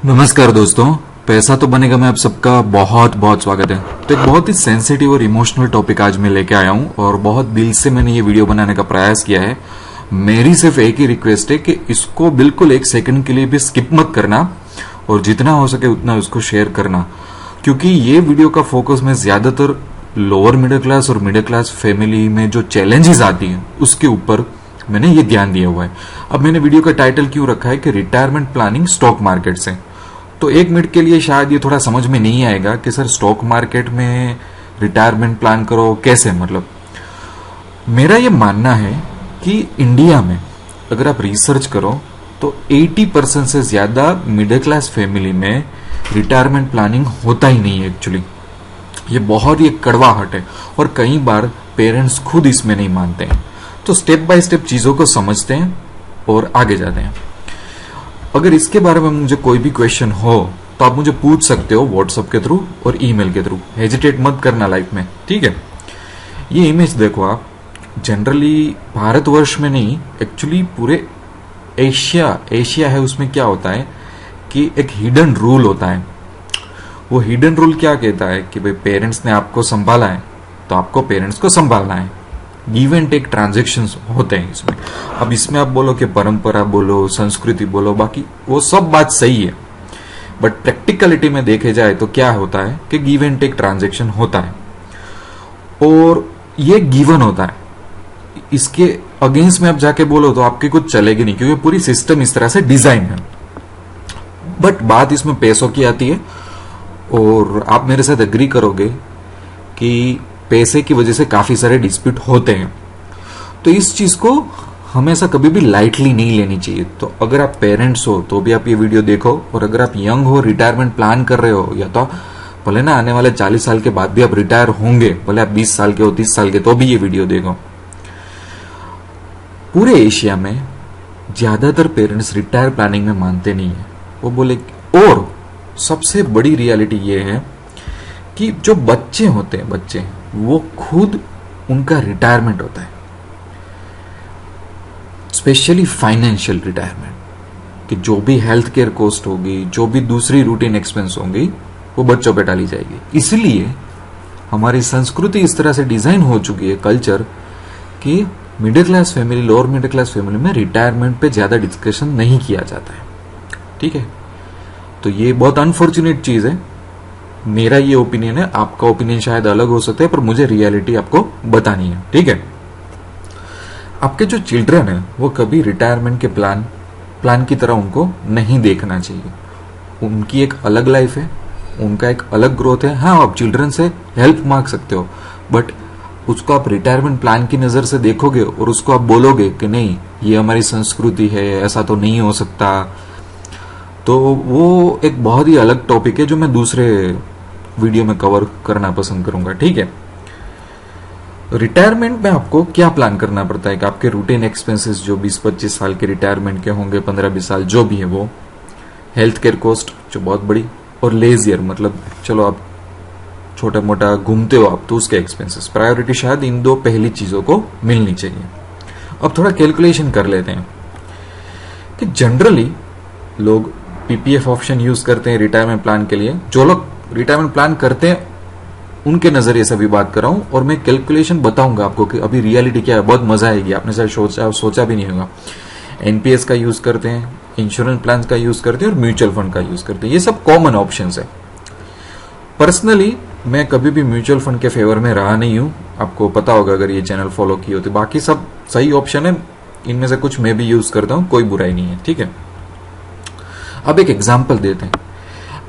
नमस्कार दोस्तों, पैसा तो बनेगा में आप सबका बहुत बहुत स्वागत है। तो एक बहुत ही सेंसिटिव और इमोशनल टॉपिक आज मैं लेके आया हूं और बहुत दिल से मैंने ये वीडियो बनाने का प्रयास किया है। मेरी सिर्फ एक ही रिक्वेस्ट है कि इसको बिल्कुल एक सेकंड के लिए भी स्किप मत करना और जितना हो सके उतना उसको शेयर करना, क्योंकि ये वीडियो का फोकस मैं ज्यादातर लोअर मिडिल क्लास और मिडिल क्लास फैमिली में जो चैलेंजेस आती हैं उसके ऊपर मैंने ये ध्यान दिया हुआ है। अब मैंने वीडियो का टाइटल क्यों रखा है कि रिटायरमेंट प्लानिंग स्टॉक मार्केट से। तो एक मिनट के लिए शायद ये थोड़ा समझ में नहीं आएगा कि सर स्टॉक मार्केट में रिटायरमेंट प्लान करो कैसे, मतलब मेरा ये मानना है कि इंडिया में अगर आप रिसर्च करो तो 80% से ज्यादा मिडिल क्लास फैमिली में रिटायरमेंट प्लानिंग होता ही नहीं है। एक्चुअली ये बहुत ही कड़वाहट है और कई बार पेरेंट्स खुद इसमें नहीं मानते हैं। तो स्टेप बाय स्टेप चीजों को समझते हैं और आगे जाते हैं। अगर इसके बारे में मुझे कोई भी क्वेश्चन हो तो आप मुझे पूछ सकते हो व्हाट्सएप के थ्रू और ईमेल के थ्रू। हेजिटेट मत करना लाइफ में, ठीक है। ये इमेज देखो आप, जनरली भारतवर्ष में नहीं, एक्चुअली पूरे एशिया है, उसमें क्या होता है कि एक हिडन रूल होता है। वो हिडन रूल क्या कहता है कि भाई पेरेंट्स ने आपको संभाला है तो आपको पेरेंट्स को संभालना है। गिव एंड टेक ट्रांजेक्शन्स होते हैं इसमें। अब इसमें आप बोलो कि परंपरा बोलो, संस्कृति बोलो, बाकी वो सब बात सही है, बट प्रैक्टिकलिटी में देखे जाए तो क्या होता है कि गिव एंड टेक ट्रांजेक्शन होता है और ये गिवन होता है। इसके अगेंस्ट में आप जाके बोलो तो आपके कुछ चलेगी नहीं, क्योंकि पूरी सिस्टम इस तरह से डिजाइन है। बट बात इसमें पैसों की आती है और आप मेरे साथ एग्री करोगे कि पैसे की वजह से काफी सारे डिस्प्यूट होते हैं। तो इस चीज को हमेशा कभी भी लाइटली नहीं लेनी चाहिए। तो अगर आप पेरेंट्स हो तो भी आप ये वीडियो देखो, और अगर आप यंग हो, रिटायरमेंट प्लान कर रहे हो, या तो भले ना आने वाले 40 साल के बाद भी आप रिटायर होंगे, भले आप 20 साल के हो, 30 साल के, तो भी ये वीडियो देखो। पूरे एशिया में ज्यादातर पेरेंट्स रिटायर प्लानिंग में मानते नहीं है। वो बोले, और सबसे बड़ी रियलिटी ये है कि जो बच्चे होते हैं, बच्चे वो खुद उनका रिटायरमेंट होता है, स्पेशली फाइनेंशियल रिटायरमेंट, कि जो भी हेल्थ केयर कॉस्ट होगी, जो भी दूसरी रूटीन एक्सपेंस होंगी, वो बच्चों पे डाली जाएगी। इसलिए हमारी संस्कृति इस तरह से डिजाइन हो चुकी है, कल्चर, कि middle class family, lower middle class family में रिटायरमेंट पे ज्यादा डिस्कशन नहीं किया जाता है, ठीक है। तो ये बहुत अनफॉर्चुनेट चीज है। मेरा ये ओपिनियन है, आपका ओपिनियन शायद अलग हो सकता है, पर मुझे रियलिटी आपको बतानी है, ठीक है। आपके जो चिल्ड्रन है वो कभी रिटायरमेंट के प्लान की तरह उनको नहीं देखना चाहिए। उनकी एक अलग लाइफ है, उनका एक अलग ग्रोथ है। हाँ, आप चिल्ड्रन से हेल्प मांग सकते हो, बट उसको आप रिटायरमेंट प्लान की नजर से देखोगे और उसको आप बोलोगे कि नहीं ये हमारी संस्कृति है, ऐसा तो नहीं हो सकता, तो वो एक बहुत ही अलग टॉपिक है जो मैं दूसरे वीडियो में कवर करना पसंद करूंगा, ठीक है। रिटायरमेंट में आपको क्या प्लान करना पड़ता है कि आपके रूटीन एक्सपेंसेस जो 20-25 साल के रिटायरमेंट के होंगे, 15-20 साल जो भी है, वो हेल्थ केयर कॉस्ट जो बहुत बड़ी, और लेजियर, मतलब चलो आप छोटा मोटा घूमते हो आप, तो उसके एक्सपेंसेस। प्रायोरिटी शायद इन दो पहली चीजों को मिलनी चाहिए। अब थोड़ा कैलकुलेशन कर लेते हैं कि जनरली लोग पीपीएफ ऑप्शन यूज करते हैं रिटायरमेंट प्लान के लिए। जो लोग रिटायरमेंट प्लान करते हैं उनके नजरिए से भी बात कर रहा हूं, और मैं कैलकुलेशन बताऊंगा आपको कि अभी रियलिटी क्या है। बहुत मजा आएगी, आपने शायद सोचा भी नहीं होगा। एनपीएस का यूज करते हैं, इंश्योरेंस प्लान का यूज करते हैं और म्यूचुअल फंड का यूज करते हैं। ये सब कॉमन ऑप्शन है। पर्सनली मैं कभी भी म्यूचुअल फंड के फेवर में रहा नहीं हूं, आपको पता होगा अगर ये चैनल फॉलो की होती। बाकी सब सही ऑप्शन है, इनमें से कुछ मैं भी यूज करता हूं, कोई बुराई नहीं है, ठीक है। अब एक एग्जाम्पल देते हैं।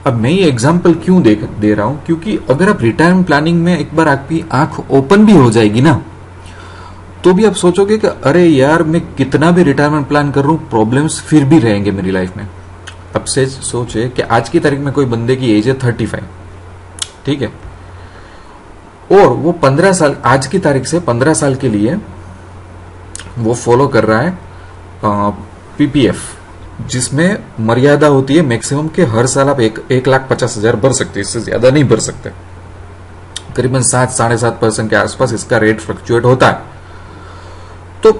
अब मैं ये एग्जाम्पल क्यों दे रहा हूं, क्योंकि अगर आप रिटायरमेंट प्लानिंग में एक बार आपकी आंख ओपन भी हो जाएगी ना, तो भी आप सोचोगे कि अरे यार मैं कितना भी रिटायरमेंट प्लान कर रहा हूं, प्रॉब्लम्स फिर भी रहेंगे मेरी लाइफ में। अब से सोचे कि आज की तारीख में कोई बंदे की एज है 35, ठीक है, और वो 15 साल, आज की तारीख से 15 साल के लिए वो फॉलो कर रहा है पीपीएफ, जिसमें मर्यादा होती है मैक्सिमम के हर साल आप 1,50,000 भर सकते, इससे ज्यादा नहीं भर सकते। करीबन 7-7.5% के आसपास इसका रेट फ्लक्चुएट होता है। तो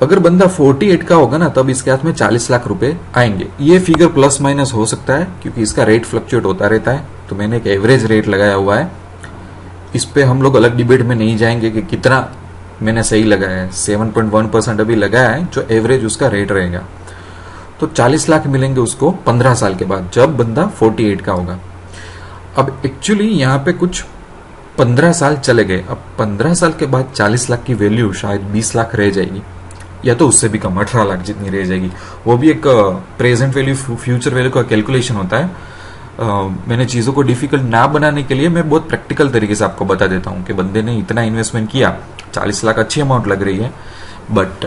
अगर बंदा 48 का होगा ना तब इसके हाथ में 40 लाख रुपए आएंगे। ये फिगर प्लस माइनस हो सकता है क्योंकि इसका रेट फ्लक्चुएट होता रहता है, तो मैंने एक एवरेज रेट लगाया हुआ है। इस पे हम लोग अलग डिबेट में नहीं जाएंगे कि कितना मैंने सही लगाया है। 7.1% अभी लगाया है जो एवरेज उसका रेट रहेगा। तो 40 लाख मिलेंगे उसको 15 साल के बाद जब बंदा 48 का होगा। अब एक्चुअली यहाँ पे कुछ 15 साल चले गए। अब 15 साल के बाद 40 लाख की वैल्यू शायद 20 लाख रह जाएगी या तो उससे भी कम 18 लाख जितनी रह जाएगी। वो भी एक प्रेजेंट वैल्यू फ्यूचर वैल्यू का कैलकुलेशन होता है। मैंने चीजों को डिफिकल्ट ना बनाने के लिए मैं बहुत प्रैक्टिकल तरीके से आपको बता देता हूँ कि बंदे ने इतना इन्वेस्टमेंट किया, 40 लाख अच्छी अमाउंट लग रही है, बट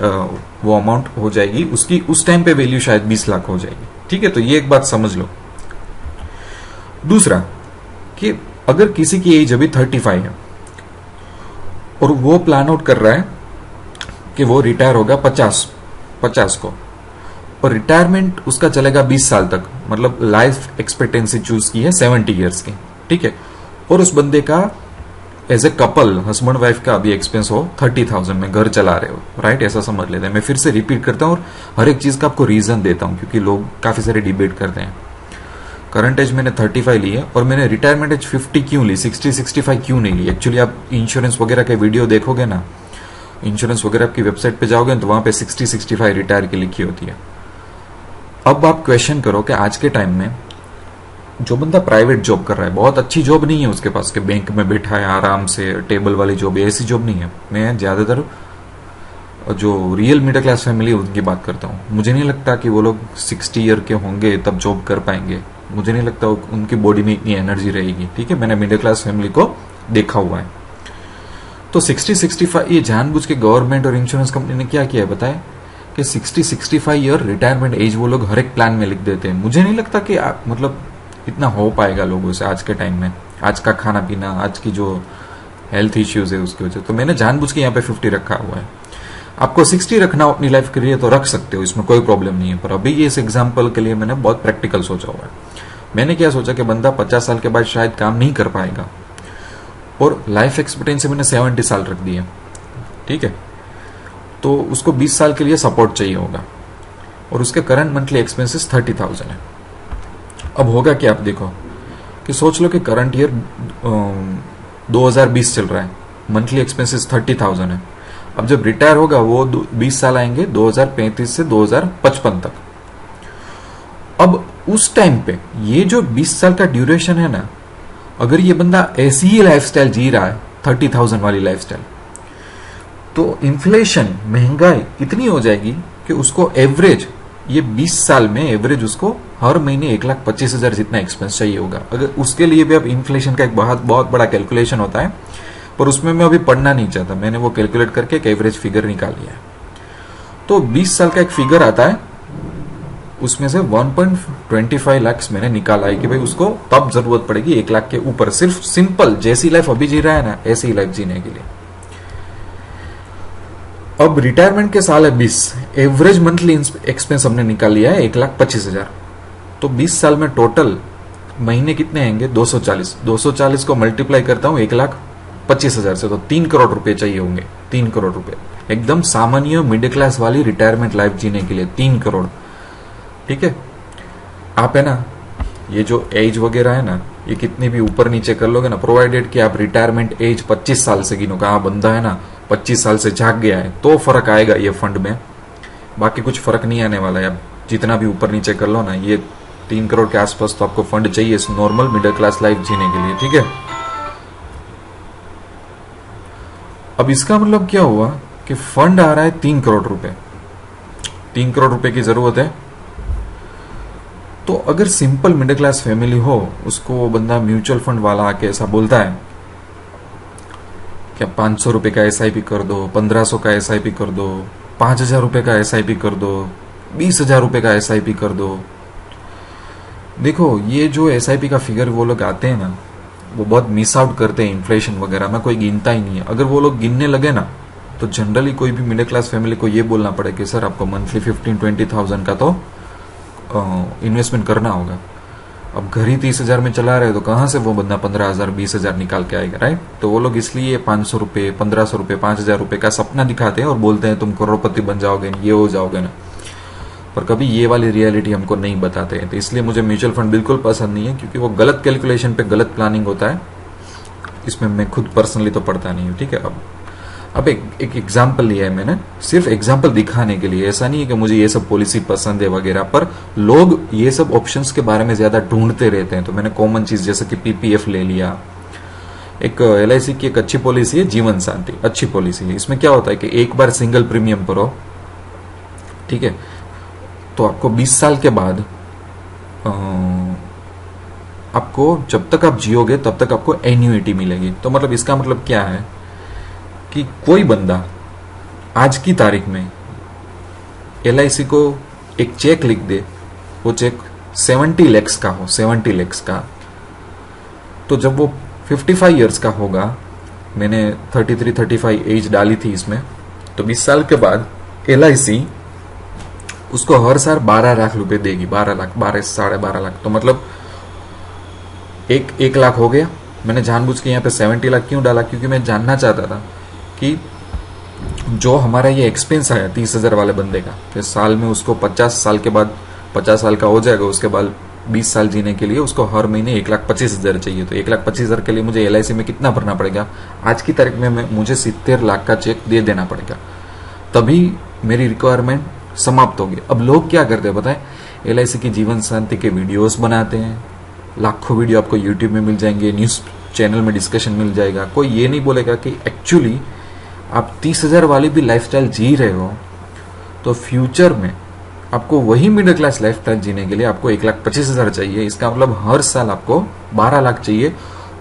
वो अमाउंट हो जाएगी उसकी उस टाइम पे वैल्यू शायद 20 लाख हो जाएगी। ठीक है, तो ये एक बात समझ लो। दूसरा कि अगर किसी की एज अभी 35 है और वो प्लान आउट कर रहा है कि वो रिटायर होगा 50 को, और रिटायरमेंट उसका चलेगा 20 साल तक, मतलब लाइफ एक्सपेक्टेंसी चूज की है 70 इयर्स की। ठीक है, और उस बंदे का as a couple husband wife का अभी एक्सपेंस हो 30,000 में घर चला रहे हो, राइट, ऐसा समझ लेते हैं। मैं फिर से रिपीट करता हूं और हर एक चीज का आपको रीजन देता हूं क्योंकि लोग काफी सारे डिबेट करते हैं। करंट एज मैंने 35 ली है और मैंने रिटायरमेंट एज 50 क्यों ली, 60-65 क्यों नहीं ली। एक्चुअली आप इंश्योरेंस वगैरह के वीडियो देखोगे ना, इंश्योरेंस वगैरह आपकी वेबसाइट पे जाओगे तो वहां पे 60-65 रिटायर की लिखी होती है। अब आप क्वेश्चन करो कि आज के टाइम में जो बंदा प्राइवेट जॉब कर रहा है, बहुत अच्छी जॉब नहीं है उसके पास के बैंक में बैठा है आराम से, टेबल वाली जॉब है, ऐसी जॉब नहीं है। मैं ज्यादातर जो रियल मिडिल क्लास फैमिली उनकी बात करता हूँ। मुझे नहीं लगता कि वो लोग 60 ईयर के होंगे तब जॉब कर पाएंगे। मुझे नहीं लगता उनकी बॉडी में इतनी एनर्जी रहेगी। ठीक है, मैंने मिडिल क्लास फैमिली को देखा हुआ है। तो 60-65 ये जानबूझ के गवर्नमेंट और इंश्योरेंस कंपनी ने क्या किया है बताए कि 60-65 ईयर रिटायरमेंट एज वो लोग हर एक प्लान में लिख देते हैं। मुझे नहीं लगता कि मतलब इतना हो पाएगा लोगों से आज के टाइम में, आज का खाना पीना, आज की जो हेल्थ इश्यूज है उसकी वजह। तो मैंने जानबूझ के यहाँ पे 50 रखा हुआ है। आपको 60 रखना हो अपनी लाइफ के लिए तो रख सकते हो, इसमें कोई प्रॉब्लम नहीं है। पर अभी ये इस एग्जाम्पल के लिए मैंने बहुत प्रैक्टिकल सोचा हुआ है। मैंने क्या सोचा कि बंदा 50 साल के बाद शायद काम नहीं कर पाएगा और लाइफ एक्सपेक्टेंसी मैंने 70 साल रख दी है। ठीक है, तो उसको 20 साल के लिए सपोर्ट चाहिए होगा और उसके करंट मंथली एक्सपेंसेस 30,000 है। अब होगा क्या, आप देखो कि सोच लो कि करंट ईयर 2020 चल रहा है, मंथली एक्सपेंसेस 30,000 है। अब जब रिटायर होगा वो 20 साल आएंगे 2035 से 2055 तक। अब उस टाइम पे ये जो 20 साल का ड्यूरेशन है ना, अगर ये बंदा ऐसी ही लाइफस्टाइल जी रहा है 30,000 वाली लाइफस्टाइल, तो इन्फ्लेशन महंगाई इतनी हो जाएगी कि उसको एवरेज ये 20 साल में एवरेज उसको हर महीने 1,25,000 जितना एक्सपेंस चाहिए होगा। अगर उसके लिए भी अब इन्फ्लेशन का एक बहुत बड़ा कैलकुलेशन होता है, पर उसमें मैं अभी पढ़ना नहीं चाहता। मैंने वो कैलकुलेट करके एक एवरेज फिगर निकाल लिया है। तो 20 साल का एक फिगर आता है, उसमें से 1.25 लाख मैंने निकाला है कि भाई उसको तब जरूरत पड़ेगी 1 लाख के ऊपर, सिर्फ सिंपल जैसी लाइफ अभी जी रहा है ना ऐसी ही लाइफ जीने के लिए। अब रिटायरमेंट के साल है 20, एवरेज मंथली एक्सपेंस हमने निकाल लिया है 1,25,000। तो 20 साल में टोटल महीने कितने आएंगे 240 को मल्टीप्लाई करता हूं 1,25,000 से, तो 3 करोड़ रुपए चाहिए होंगे। 3 करोड़ रुपए एकदम सामान्य मिडिल क्लास वाली रिटायरमेंट लाइफ जीने के लिए 3 करोड़। ठीक है, आप है ना ये जो एज वगैरह है ना, ये कितनी भी ऊपर नीचे कर लोगे ना, प्रोवाइडेड कि आप रिटायरमेंट एज 25 साल से गिनो। कहा बंदा है ना 25 साल से जाग गया है तो फर्क आएगा ये फंड में, बाकी कुछ फर्क नहीं आने वाला है। आप जितना भी ऊपर नीचे कर लो ना, ये 3 करोड़ के आसपास तो आपको फंड चाहिए इस नॉर्मल मिडिल क्लास लाइफ जीने के लिए। ठीक है, अब इसका मतलब क्या हुआ कि फंड आ रहा है 3 करोड़ रुपए, 3 करोड़ रुपए की जरूरत है। तो अगर सिंपल मिडिल क्लास फैमिली हो, उसको बंदा म्यूचुअल फंड वाला आके ऐसा बोलता है क्या 500 रुपए का SIP कर दो, 1500 का SIP कर दो, 5,000 रुपए का SIP कर दो, 20,000 रुपए का SIP कर दो। देखो ये जो SIP का फिगर वो लोग आते हैं ना, वो बहुत मिस आउट करते हैं इन्फ्लेशन वगैरह में, कोई गिनता ही नहीं है। अगर वो लोग गिनने लगे ना तो जनरली कोई भी मिडिल क्लास फैमिली को ये बोलना पड़े कि सर आपको मंथली 15-20,000 का तो इन्वेस्टमेंट करना होगा। अब घर ही 30,000 में चला रहे तो कहाँ से वो बंदा 15,000 20,000 निकाल के आएगा, राइट? तो वो लोग इसलिए 500 रुपये 1500 रुपये 5,000 रुपये का सपना दिखाते हैं और बोलते हैं तुम करोड़पति बन जाओगे, ये हो जाओगे ना, पर कभी ये वाली रियलिटी हमको नहीं बताते हैं। तो इसलिए मुझे म्यूचुअल फंड बिल्कुल पसंद नहीं है, क्योंकि वो गलत कैलकुलेशन पे गलत प्लानिंग होता है। इसमें मैं खुद पर्सनली तो पढ़ता नहीं हूँ, ठीक है। अब एक एग्जाम्पल लिया है मैंने, सिर्फ एग्जाम्पल दिखाने के लिए। ऐसा नहीं है कि मुझे ये सब पॉलिसी पसंद है वगैरह, पर लोग ये सब ऑप्शंस के बारे में ज्यादा ढूंढते रहते हैं। तो मैंने कॉमन चीज जैसे कि पीपीएफ ले लिया। एक एलआईसी की एक अच्छी पॉलिसी है जीवन शांति, अच्छी पॉलिसी है। इसमें क्या होता है कि एक बार सिंगल प्रीमियम भरो, ठीक है, तो आपको 20 साल के बाद आपको जब तक आप जियोगे तब तक आपको एन्युइटी मिलेगी। तो मतलब इसका मतलब क्या है कि कोई बंदा आज की तारीख में एलआईसी को एक चेक लिख दे, वो चेक 70 lakhs का हो, 70 lakhs का, तो जब वो 55 years का होगा, मैंने 33-35 एज डाली थी इसमें, तो 20 साल के बाद एलआईसी उसको हर साल 12 लाख रुपए देगी। 12 लाख, 12-12.5 लाख, तो मतलब 1 लाख हो गया। मैंने जानबूझ के यहाँ पे 70 लाख क्यों डाला, क्योंकि मैं जानना चाहता था कि जो हमारा ये एक्सपेंस आया 30,000 वाले बंदे का, फिर साल में उसको 50 साल के बाद 50 साल का हो जाएगा, उसके बाद 20 साल जीने के लिए उसको हर महीने 1,25,000 चाहिए। तो 1,25,000 के लिए मुझे एलआईसी में कितना भरना पड़ेगा? आज की तारीख में मुझे 70 लाख का चेक दे देना पड़ेगा, तभी मेरी रिक्वायरमेंट समाप्त होगी। अब लोग क्या करते हैं पता है, एलआईसी की जीवन शांति के वीडियोस बनाते हैं, लाखों वीडियो आपको यूट्यूब में मिल जाएंगे, न्यूज चैनल में डिस्कशन मिल जाएगा। कोई ये नहीं बोलेगा कि एक्चुअली आप 30,000 वाली भी लाइफस्टाइल जी रहे हो, तो फ्यूचर में आपको वही मिडिल क्लास लाइफस्टाइल जीने के लिए आपको 1,25,000 चाहिए। इसका मतलब हर साल आपको 12 लाख चाहिए,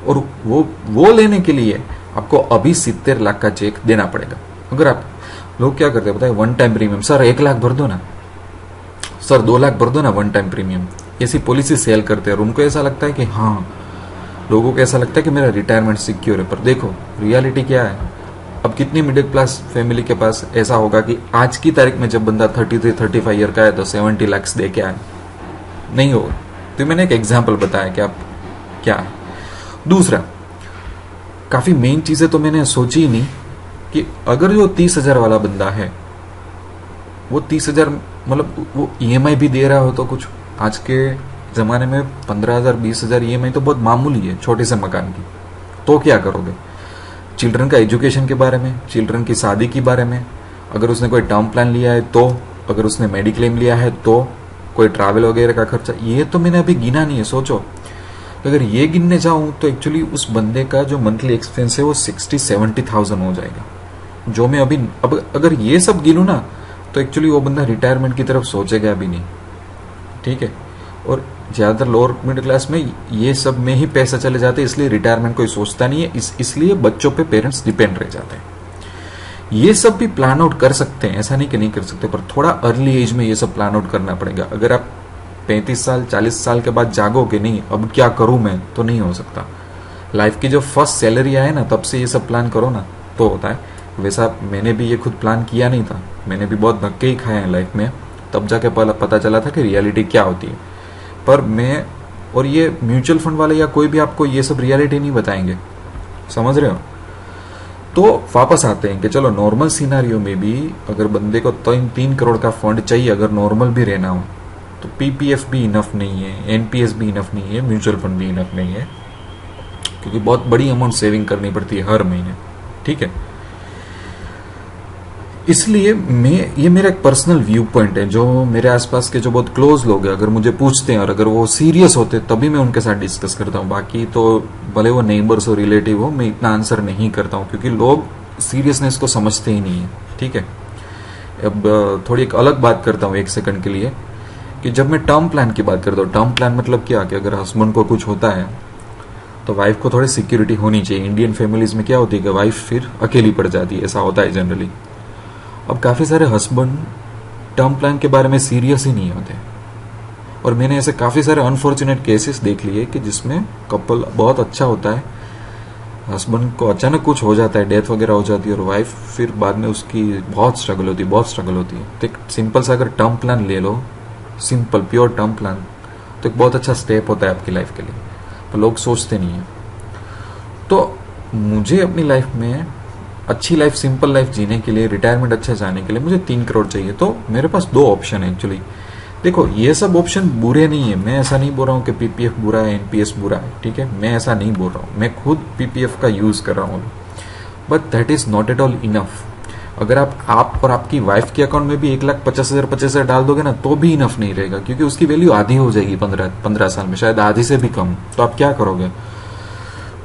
और वो लेने के लिए आपको अभी 70 लाख का चेक देना पड़ेगा। अगर आप लोग क्या करते हैं पता है, one time premium, sir 1 lakh भर दो ना, सर 2 लाख भर दो ना वन टाइम प्रीमियम, ऐसी पॉलिसी सेल करते हैं। और उनको ऐसा लगता है कि हाँ, लोगों को ऐसा लगता है कि मेरा रिटायरमेंट सिक्योर है। पर देखो रियलिटी क्या है, अब कितनी मिडिल क्लास फैमिली के पास ऐसा होगा कि आज की तारीख में जब बंदा 33-35 ईयर का है तो 70 लाख दे के आए, नहीं होगा। तो मैंने एक एग्जाम्पल बताया कि आप क्या है। दूसरा, काफी मेन चीजें तो मैंने सोची ही नहीं कि अगर जो 30,000 वाला बंदा है, वो 30,000 मतलब वो ईएमआई भी दे रहा हो, तो कुछ आज के जमाने में 15,000 20,000 ईएमआई तो बहुत मामूली है छोटे से मकान की। तो क्या करोगे? चिल्ड्रन का एजुकेशन के बारे में, चिल्ड्रन की शादी के बारे में, अगर उसने कोई टर्म प्लान लिया है तो, अगर उसने मेडिक्लेम लिया है तो, कोई ट्रैवल वगैरह का खर्चा, ये तो मैंने अभी गिना नहीं है। सोचो अगर ये गिनने जाऊं तो एक्चुअली उस बंदे का जो मंथली एक्सपेंस है वो 60-70,000 हो जाएगा। जो मैं अभी अब अगर ये सब गिनूं ना, तो एक्चुअली वो बंदा रिटायरमेंट की तरफ सोचेगा भी नहीं, ठीक है। और ज्यादातर लोअर मिडिल क्लास में ये सब में ही पैसा चले जाते हैं, इसलिए रिटायरमेंट कोई सोचता नहीं है। इसलिए बच्चों पे पेरेंट्स डिपेंड रह जाते हैं। ये सब भी प्लान आउट कर सकते हैं, ऐसा नहीं कि नहीं कर सकते, पर थोड़ा अर्ली एज में ये सब प्लान आउट करना पड़ेगा। अगर आप 35 साल 40 साल के बाद जागोगे नहीं अब क्या करूं मैं, तो नहीं हो सकता। लाइफ की जो फर्स्ट सैलरी आए ना, तब से ये सब प्लान करो ना, तो होता है। वैसा मैंने भी ये खुद प्लान किया नहीं था, मैंने भी बहुत धक्के ही खाए हैं लाइफ में, तब जाके पता चला था कि रियलिटी क्या होती है। पर मैं और ये म्यूचुअल फंड वाले या कोई भी आपको ये सब रियलिटी नहीं बताएंगे, समझ रहे हो। तो वापस आते हैं कि चलो नॉर्मल सिनारियो में भी अगर बंदे को 3 करोड़ का फंड चाहिए, अगर नॉर्मल भी रहना हो, तो पीपीएफ भी इनफ नहीं है, एनपीएस भी इनफ नहीं है, म्यूचुअल फंड भी इनफ नहीं है, क्योंकि बहुत बड़ी अमाउंट सेविंग करनी पड़ती है हर महीने, ठीक है। इसलिए ये मेरा एक पर्सनल व्यू पॉइंट है। जो मेरे आसपास के जो बहुत क्लोज लोग हैं, अगर मुझे पूछते हैं और अगर वो सीरियस होते तभी मैं उनके साथ डिस्कस करता हूँ। बाकी तो भले वो नेबर्स हो, रिलेटिव हो, मैं इतना आंसर नहीं करता हूँ, क्योंकि लोग सीरियसनेस को समझते ही नहीं है, ठीक है। अब थोड़ी एक अलग बात करता हूँ 1 सेकंड के लिए, कि जब मैं टर्म प्लान की बात करता हूँ, टर्म प्लान मतलब क्या, कि अगर हस्बैंड को कुछ होता है तो वाइफ को थोड़ी सिक्योरिटी होनी चाहिए। इंडियन फैमिलीज में क्या होती है कि वाइफ फिर अकेली पड़ जाती है, ऐसा होता है जनरली। अब काफी सारे हस्बैंड टर्म प्लान के बारे में सीरियस ही नहीं होते, और मैंने ऐसे काफी सारे अनफॉर्चुनेट केसेस देख लिए कि जिसमें कपल बहुत अच्छा होता है, हस्बैंड को अचानक कुछ हो जाता है, डेथ वगैरह हो जाती है, और वाइफ फिर बाद में उसकी बहुत स्ट्रगल होती है। तो एक सिंपल सा अगर टर्म प्लान ले लो, सिंपल प्योर टर्म प्लान, तो एक बहुत अच्छा स्टेप होता है आपकी लाइफ के लिए, तो लोग सोचते नहीं है। तो मुझे अपनी लाइफ में अच्छी लाइफ, सिंपल लाइफ जीने के लिए, रिटायरमेंट अच्छा जाने के लिए मुझे 3 करोड़ चाहिए। तो मेरे पास 2 ऑप्शन है एक्चुअली। देखो, ये सब ऑप्शन बुरे नहीं है, मैं ऐसा नहीं बोल रहा हूँ कि पीपीएफ बुरा है, एनपीएस बुरा है, ठीक है, मैं ऐसा नहीं बोल रहा हूँ, मैं खुद पीपीएफ का यूज कर रहा हूँ, but that is not at all enough. अगर आप और आपकी वाइफ के अकाउंट में भी 1,50,000 डाल दोगे ना, तो भी इनफ नहीं रहेगा, क्योंकि उसकी वैल्यू आधी हो जाएगी 15 साल में, शायद आधी से भी कम। तो आप क्या करोगे?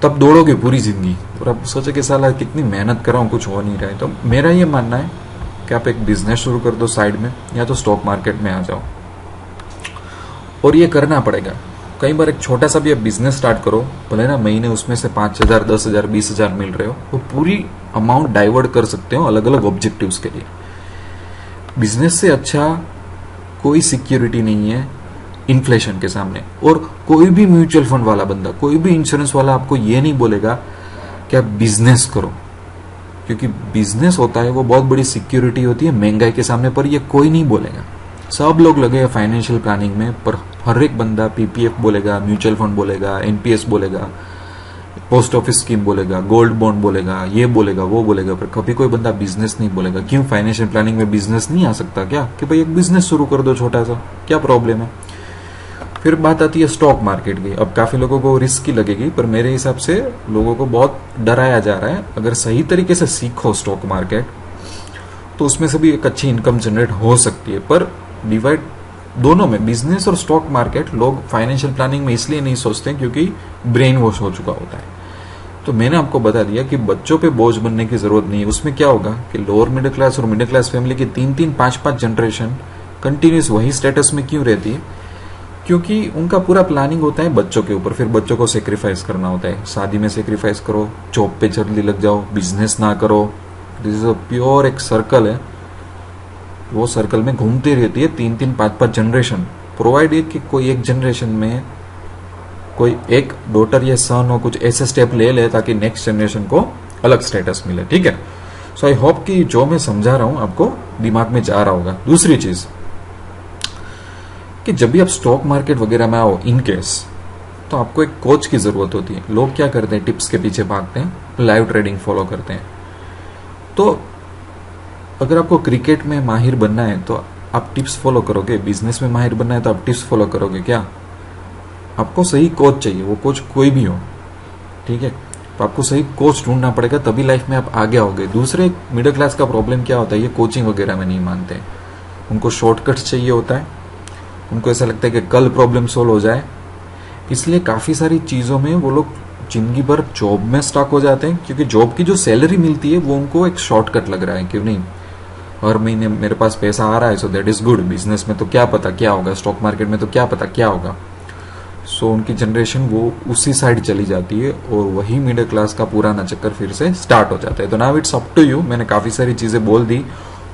तब दौड़ोगे पूरी जिंदगी, और आप सोचे कि साला कितनी मेहनत कर रहा हूँ, कुछ हो नहीं रहा है। तो मेरा ये मानना है कि आप एक बिजनेस शुरू कर दो साइड में, या तो स्टॉक मार्केट में आ जाओ, और ये करना पड़ेगा। कई बार एक छोटा सा भी आप बिजनेस स्टार्ट करो, भले ना महीने उसमें से 5,000, 10,000, 20,000 मिल रहे हो, वो पूरी अमाउंट डाइवर्ट कर सकते हो अलग अलग ऑब्जेक्टिव्स के लिए। बिजनेस से अच्छा कोई सिक्योरिटी नहीं है इन्फ्लेशन के सामने। और कोई भी म्यूचुअल फंड वाला बंदा, कोई भी इंश्योरेंस वाला आपको ये नहीं बोलेगा कि आप बिजनेस करो, क्योंकि बिजनेस होता है वो बहुत बड़ी सिक्योरिटी होती है महंगाई के सामने, पर ये कोई नहीं बोलेगा। सब लोग लगे हैं फाइनेंशियल प्लानिंग में, पर हर एक बंदा पीपीएफ बोलेगा, म्यूचुअल फंड बोलेगा, एनपीएस बोलेगा, पोस्ट ऑफिस स्कीम बोलेगा, गोल्ड बॉन्ड बोलेगा, ये बोलेगा, वो बोलेगा, पर कभी कोई बंदा बिजनेस नहीं बोलेगा। क्यों? फाइनेंशियल प्लानिंग में बिजनेस नहीं आ सकता क्या? कि भाई एक बिजनेस शुरू कर दो छोटा सा, क्या प्रॉब्लम है? फिर बात आती है स्टॉक मार्केट की। अब काफी लोगों को रिस्क की लगेगी, पर मेरे हिसाब से लोगों को बहुत डराया जा रहा है। अगर सही तरीके से सीखो स्टॉक मार्केट, तो उसमें से भी एक अच्छी इनकम जनरेट हो सकती है। पर डिवाइड दोनों में, बिजनेस और स्टॉक मार्केट, लोग फाइनेंशियल प्लानिंग में इसलिए नहीं सोचते क्योंकि ब्रेन वॉश हो चुका होता है। तो मैंने आपको बता दिया कि बच्चों पे बोझ बनने की जरूरत नहीं है। उसमें क्या होगा कि लोअर मिडिल क्लास और मिडिल क्लास फैमिली की 3-3, 5-5 जनरेशन कंटिन्यूस वही स्टेटस में क्यों रहती है? क्योंकि उनका पूरा प्लानिंग होता है बच्चों के ऊपर। फिर बच्चों को सेक्रीफाइस करना होता है, शादी में सेक्रीफाइस करो, जॉब पे जल्दी लग जाओ, बिजनेस ना करो। दिस इज अ प्योर एक सर्कल है, वो सर्कल में घूमती रहती है 3-3, 5-5 जनरेशन। प्रोवाइडेड कि कोई एक जनरेशन में कोई एक डॉटर या सन हो, कुछ ऐसे स्टेप ले ले ताकि नेक्स्ट जनरेशन को अलग स्टेटस मिले, ठीक है। सो आई होप कि जो मैं समझा रहा हूं आपको दिमाग में जा रहा होगा। दूसरी चीज कि जब भी आप स्टॉक मार्केट वगैरह में आओ इन केस, तो आपको एक कोच की जरूरत होती है। लोग क्या करते हैं, टिप्स के पीछे भागते हैं, लाइव ट्रेडिंग फॉलो करते हैं। तो अगर आपको क्रिकेट में माहिर बनना है तो आप टिप्स फॉलो करोगे, बिजनेस में माहिर बनना है तो आप टिप्स फॉलो करोगे क्या? आपको सही कोच चाहिए, वो कोच कोई भी हो, ठीक है। तो आपको सही कोच ढूंढना पड़ेगा, तभी लाइफ में आप आगे आओगे। दूसरे मिडिल क्लास का प्रॉब्लम क्या होता है, ये कोचिंग वगैरह में नहीं मानते, उनको शॉर्टकट चाहिए होता है। उनको ऐसा लगता है कि कल प्रॉब्लम सोल्व हो जाए, इसलिए काफी सारी चीजों में वो लोग जिंदगी भर जॉब में स्टक हो जाते हैं, क्योंकि जॉब की जो सैलरी मिलती है वो उनको एक शॉर्टकट लग रहा है कि नहीं, हर महीने मेरे पास पैसा आ रहा है, so that is good. Business में तो क्या पता क्या होगा, स्टॉक मार्केट में तो क्या पता क्या होगा। सो उनकी जनरेशन वो उसी साइड चली जाती है, और वही मिडिल क्लास का पुराना चक्कर फिर से स्टार्ट हो जाता है। तो now it's up to you. मैंने काफी सारी चीजें बोल दी,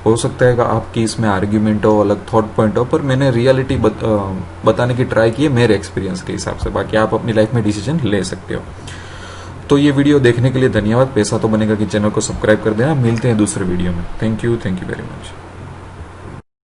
हो सकता है कि आपकी इसमें आर्ग्यूमेंट हो, अलग थॉट पॉइंट हो, पर मैंने रियलिटी बताने की ट्राई की है मेरे एक्सपीरियंस के हिसाब से। बाकी आप अपनी लाइफ में डिसीजन ले सकते हो। तो ये वीडियो देखने के लिए धन्यवाद। पैसा तो बनेगा कि चैनल को सब्सक्राइब कर देना। मिलते हैं दूसरे वीडियो में। Thank you very much.